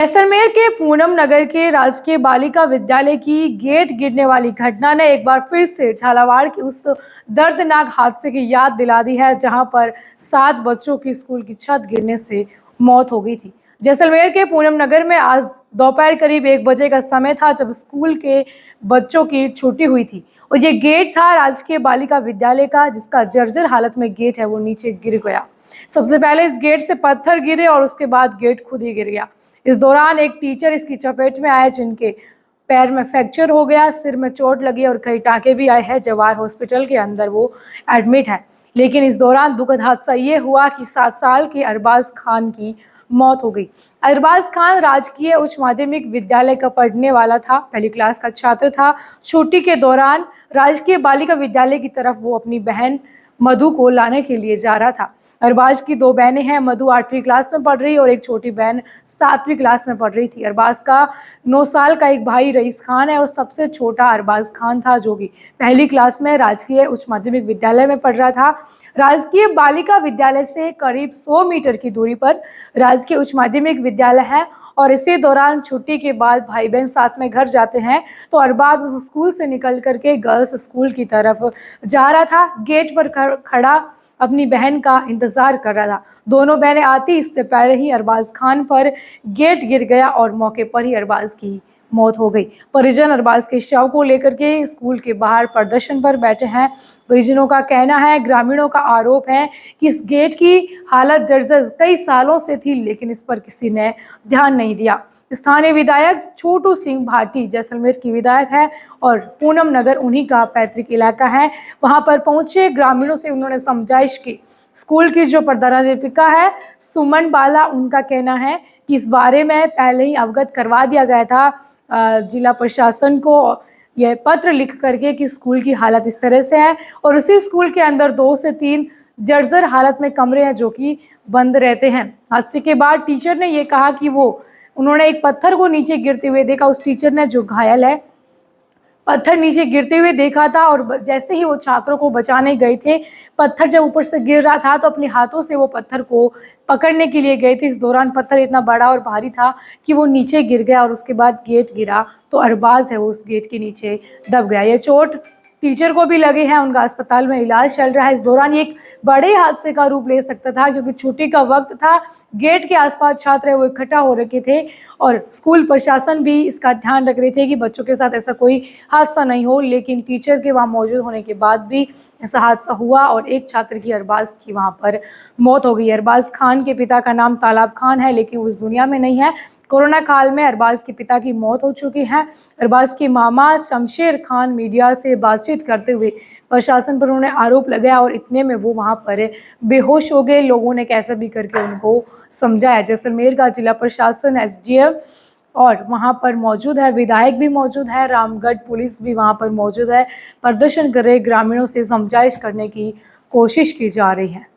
जैसलमेर के पूनम नगर के राजकीय बालिका विद्यालय की गेट गिरने वाली घटना ने एक बार फिर से झालावाड़ के उस दर्दनाक हादसे की याद दिला दी है जहां पर 7 बच्चों की स्कूल की छत गिरने से मौत हो गई थी। जैसलमेर के पूनम नगर में आज दोपहर करीब 1 बजे का समय था जब स्कूल के बच्चों की छुट्टी हुई थी और ये गेट था राजकीय बालिका विद्यालय का, जिसका जर्जर हालत में गेट है वो नीचे गिर गया। सबसे पहले इस गेट से पत्थर गिरे और उसके बाद गेट खुद ही गिर गया। इस दौरान एक टीचर इसकी चपेट में आए जिनके पैर में फ्रैक्चर हो गया, सिर में चोट लगी और कई टाँके भी आए हैं। जवाहर हॉस्पिटल के अंदर वो एडमिट है। लेकिन इस दौरान दुखद हादसा ये हुआ कि 7 साल के अरबाज खान की मौत हो गई। अरबाज खान राजकीय उच्च माध्यमिक विद्यालय का पढ़ने वाला था, पहली क्लास का छात्र था। छुट्टी के दौरान राजकीय बालिका विद्यालय की तरफ वो अपनी बहन मधु को लाने के लिए जा रहा था। अरबाज की 2 बहनें हैं। मधु 8वीं क्लास में पढ़ रही और एक छोटी बहन 7वीं क्लास में पढ़ रही थी। अरबाज का 9 साल का एक भाई रईस खान है और सबसे छोटा अरबाज खान था जो कि पहली क्लास में राजकीय उच्च माध्यमिक विद्यालय में पढ़ रहा था। राजकीय बालिका विद्यालय से करीब 100 मीटर की दूरी पर राजकीय उच्च माध्यमिक विद्यालय है और इसी दौरान छुट्टी के बाद भाई बहन साथ में घर जाते हैं तो अरबाज उस स्कूल से निकल करके गर्ल्स स्कूल की तरफ जा रहा था। गेट पर खड़ा अपनी बहन का इंतजार कर रहा था। दोनों बहनें आती इससे पहले ही अरबाज खान पर गेट गिर गया और मौके पर ही अरबाज की मौत हो गई। परिजन अरबाज के शव को लेकर के स्कूल के बाहर प्रदर्शन पर बैठे हैं। परिजनों का कहना है, ग्रामीणों का आरोप है कि इस गेट की हालत जर्जर कई सालों से थी लेकिन इस पर किसी ने ध्यान नहीं दिया। स्थानीय विधायक छोटू सिंह भाटी जैसलमेर की विधायक है और पूनम नगर उन्हीं का पैतृक इलाका है। वहां पर पहुंचे ग्रामीणों से उन्होंने समझाइश की। स्कूल की जो प्रधानाध्यापिका है सुमन बाला, उनका कहना है कि इस बारे में पहले ही अवगत करवा दिया गया था जिला प्रशासन को, यह पत्र लिख करके कि स्कूल की हालत इस तरह से है और उसी स्कूल के अंदर 2 से 3 जर्जर हालत में कमरे हैं जो कि बंद रहते हैं। हादसे के बाद टीचर ने यह कहा कि उन्होंने एक पत्थर को नीचे गिरते हुए देखा। उस टीचर ने, जो घायल है, पत्थर नीचे गिरते हुए देखा था और जैसे ही वो छात्रों को बचाने गए थे, पत्थर जब ऊपर से गिर रहा था तो अपने हाथों से वो पत्थर को पकड़ने के लिए गए थे। इस दौरान पत्थर इतना बड़ा और भारी था कि वो नीचे गिर गया और उसके बाद गेट गिरा तो अरबाज है वो उस गेट के नीचे दब गया। ये चोट टीचर को भी लगे हैं, उनका अस्पताल में इलाज चल रहा है। इस दौरान ये एक बड़े हादसे का रूप ले सकता था क्योंकि छुट्टी का वक्त था, गेट के आसपास छात्र वो इकट्ठा हो रखे थे और स्कूल प्रशासन भी इसका ध्यान रख रहे थे कि बच्चों के साथ ऐसा कोई हादसा नहीं हो, लेकिन टीचर के वहाँ मौजूद होने के बाद भी ऐसा हादसा हुआ और एक छात्र की, अरबाज की, वहाँ पर मौत हो गई। अरबाज खान के पिता का नाम तालाब खान है लेकिन वो इस दुनिया में नहीं है। कोरोना काल में अरबाज के पिता की मौत हो चुकी है। अरबाज के मामा शमशेर खान मीडिया से बातचीत करते हुए प्रशासन पर उन्होंने आरोप लगाया और इतने में वो वहाँ पर बेहोश हो गए। लोगों ने कैसे भी करके उनको समझाया। जैसलमेर का जिला प्रशासन, एसडीएम और वहाँ पर मौजूद है, विधायक भी मौजूद है, रामगढ़ पुलिस भी वहाँ पर मौजूद है। प्रदर्शन कर रहे ग्रामीणों से समझाइश करने की कोशिश की जा रही है।